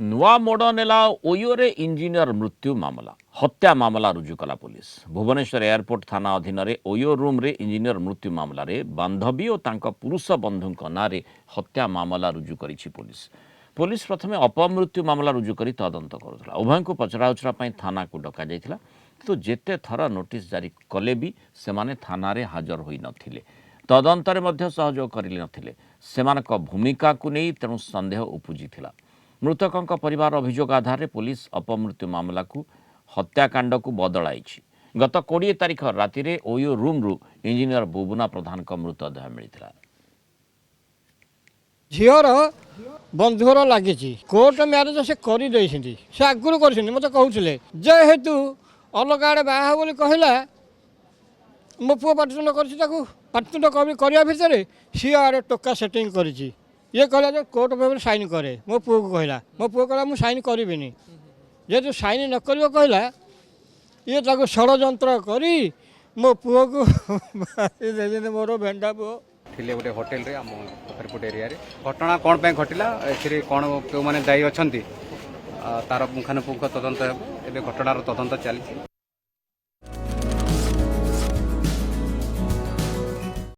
नुआ मोड़ नेला ओयोरे इंजीनियर मृत्यु मामला हत्या मामला रुजु कला पुलिस भुवनेश्वर एयरपोर्ट थाना अधीन ओयो रूम रे इंजीनियर मृत्यु मामला रे बांधवी और तांका पुरुष बंधु नारे हत्या मामला रुजु करिछि पुलिस। पुलिस प्रथमे अपमृत्यु मामला रुजु करी तदंत करुला। उभय को पचराउचरा थाना को डका जाइथिला, तो जेते थर नोटिस जारी कले भी सेमाने थाना रे हाजर होई नथिले, तदंतरे मध्य सहयोग करिले नथिले। सेमानक भूमिका को नहीं तेणु संदेह उपजिथिला। मृतकों परिवार अभियोग आधार पुलिस अपमृत्यु मामला को हत्याकांड को बदलाई। गत 20 तारिख राति रे ओयो रूम रु इंजीनियर बुबुना प्रधान का मृतदेह मिलता। झीर बंधुर लगी कोर्ट म्यारेज से कर से आगुरी कर मत कहते जेहेतु अलग आड़े बाहा बोली कहला मो पु पार्टीतुंड पार्टीतुंड करने भितर सी आड़े टोका सेटिंग कर ये कहला जो कोर्ट पेपर साइन करे मो पुओ को कहला मो पुओ कहला मु साइन करिबिनी जेहेतु साइन न करियो कहला ये ताको षड़यंत्र करी मो पुओ को मोर भेंडा पुओ थिले गोटे होटेल रे आम पखरपुट एरिया रे घटना कोन पे घटिला एथिरे कोन के माने दायी अछंती तार पुंखानुपुंख तदंत एबे घटनार तदंत चली।